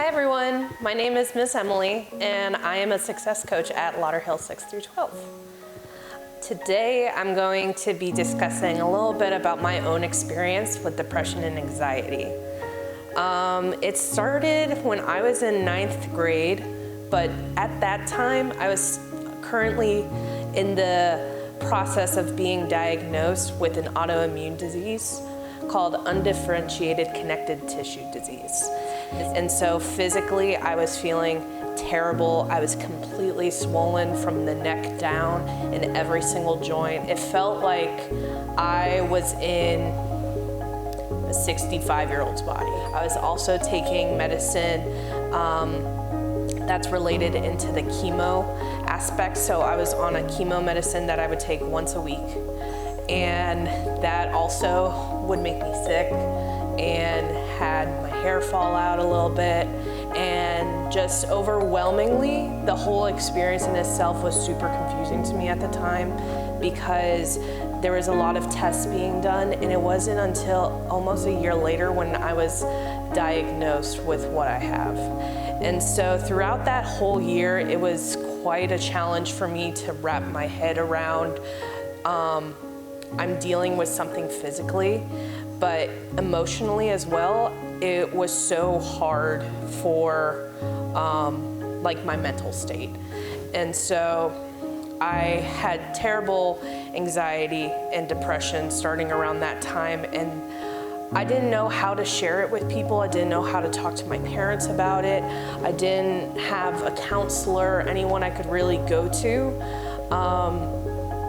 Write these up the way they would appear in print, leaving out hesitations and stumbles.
Hi everyone, my name is Miss Emily and I am a success coach at Lauderhill 6 through 12. Today I'm going to be discussing a little bit about my own experience with depression and anxiety. It started when I was in 9th grade, but at that time I was currently in the process of being diagnosed with an autoimmune disease called undifferentiated connective tissue disease. And so physically I was feeling terrible. I was completely swollen from the neck down in every single joint. It felt like I was in a 65-year-old's body. I was also taking medicine that's related into the chemo aspect. So I was on a chemo medicine that I would take once a week. And that also would make me sick and had my hair fall out a little bit. And just overwhelmingly, the whole experience in itself was super confusing to me at the time because there was a lot of tests being done, and it wasn't until almost a year later when I was diagnosed with what I have. And so throughout that whole year, it was quite a challenge for me to wrap my head around. I'm dealing with something physically, but emotionally as well, it was so hard for like my mental state. And so I had terrible anxiety and depression starting around that time, and I didn't know how to share it with people. I didn't know how to talk to my parents about it. I didn't have a counselor, anyone I could really go to.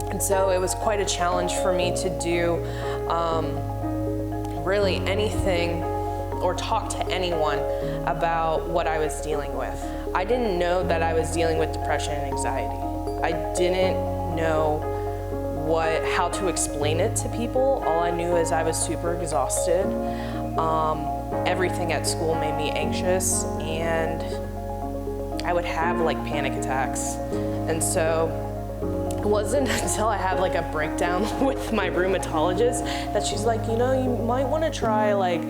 And so it was quite a challenge for me to do really anything or talk to anyone about what I was dealing with. I didn't know that I was dealing with depression and anxiety. I didn't know how to explain it to people. All I knew is I was super exhausted. Everything at school made me anxious, and I would have like panic attacks. And so it wasn't until I had like a breakdown with my rheumatologist that she's like, you know, you might want to try like,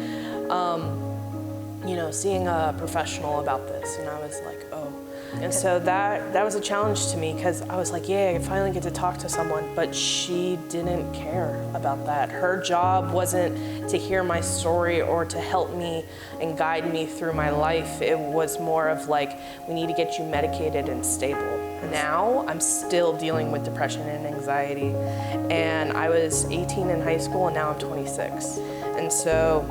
seeing a professional about this. And I was like, oh. And so that was a challenge to me because I was like, yeah, I finally get to talk to someone, but she didn't care about that. Her job wasn't to hear my story or to help me and guide me through my life. It was more of like, we need to get you medicated and stable. Now I'm still dealing with depression and anxiety, and I was 18 in high school and now I'm 26. And so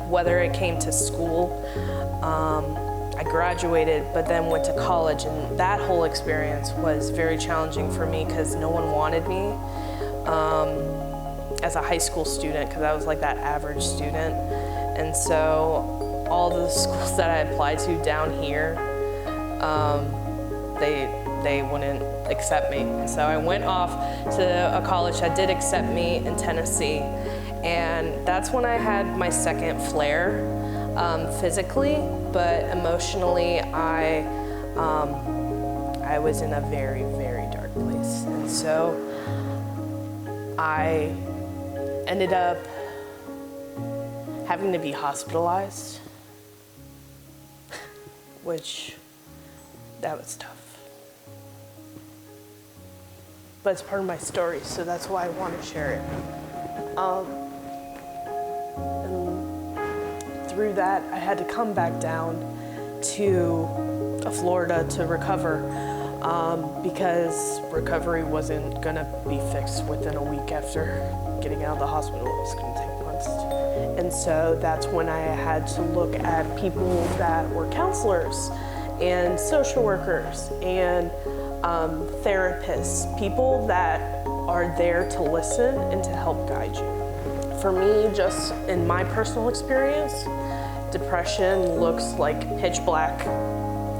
whether it came to school, I graduated but then went to college, and that whole experience was very challenging for me because no one wanted me as a high school student because I was like that average student. And so all the schools that I applied to down here, they wouldn't accept me. So I went off to a college that did accept me in Tennessee, and that's when I had my second flare physically, but emotionally I was in a very, very dark place. And so I ended up having to be hospitalized, which that was tough. But it's part of my story, so that's why I want to share it. And through that, I had to come back down to Florida to recover because recovery wasn't gonna be fixed within a week after getting out of the hospital. It was gonna take months. And so that's when I had to look at people that were counselors and social workers and therapists, people that are there to listen and to help guide you. For me, just in my personal experience, depression looks like pitch black,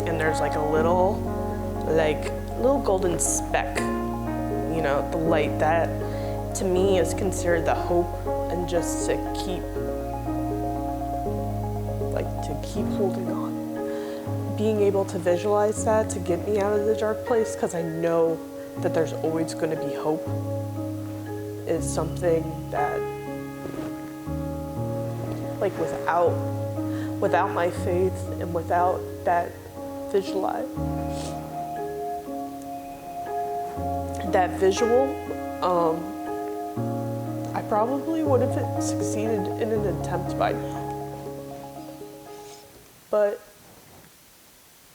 and there's like a little golden speck, you know, the light that to me is considered the hope, and just to keep holding on. Being able to visualize that to get me out of the dark place, because I know that there's always going to be hope, is something that, like, without my faith and without that visual, I probably would have succeeded in an attempt by now. But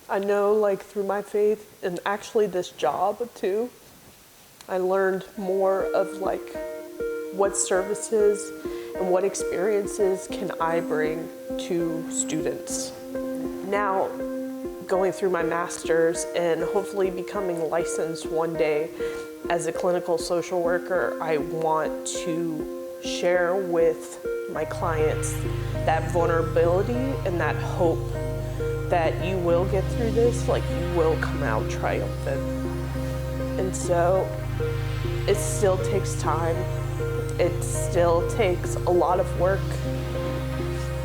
I know, like, through my faith and actually this job too, I learned more of like what services and what experiences can I bring to students. Now, going through my master's and hopefully becoming licensed one day as a clinical social worker, I want to share with my clients that vulnerability and that hope that you will get through this, like you will come out triumphant. And so it still takes time. It still takes a lot of work.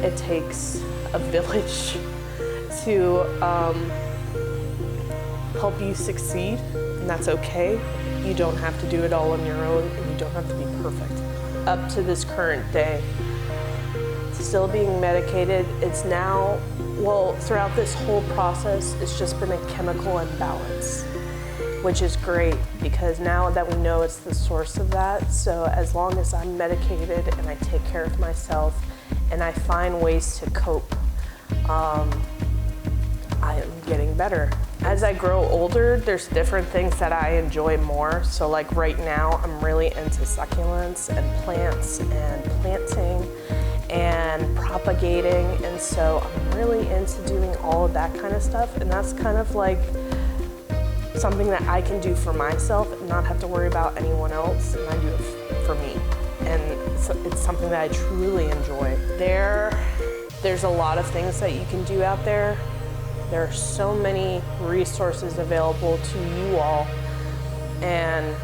It takes a village to help you succeed, and that's okay. You don't have to do it all on your own, and you don't have to be perfect. Up to this current day, still being medicated, it's now, well, throughout this whole process, it's just been a chemical imbalance, which is great because now that we know it's the source of that, so as long as I'm medicated and I take care of myself and I find ways to cope, I am getting better. As I grow older, there's different things that I enjoy more. So like right now, I'm really into succulents and plants and planting and propagating. And so I'm really into doing all of that kind of stuff. And that's kind of like something that I can do for myself and not have to worry about anyone else. And I do it for me. And so it's something that I truly enjoy. There's a lot of things that you can do out there. There are so many resources available to you all, and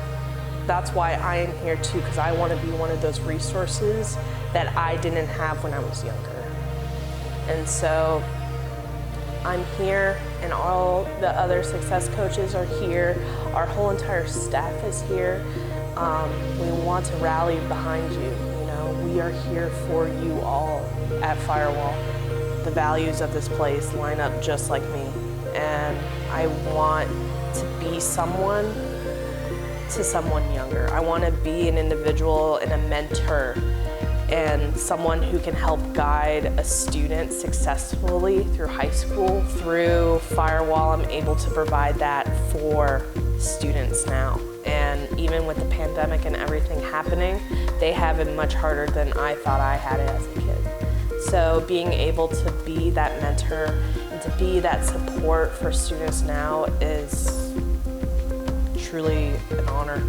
that's why I am here too, because I want to be one of those resources that I didn't have when I was younger. And so I'm here, and all the other success coaches are here. Our whole entire staff is here. We want to rally behind you. You know, we are here for you all at Firewall. The values of this place line up just like me, and I want to be someone to someone younger. I want to be an individual and a mentor and someone who can help guide a student successfully through high school. Through Firewall, I'm able to provide that for students now. And even with the pandemic and everything happening, they have it much harder than I thought I had it as a kid. So being able to be that mentor and to be that support for students now is truly an honor.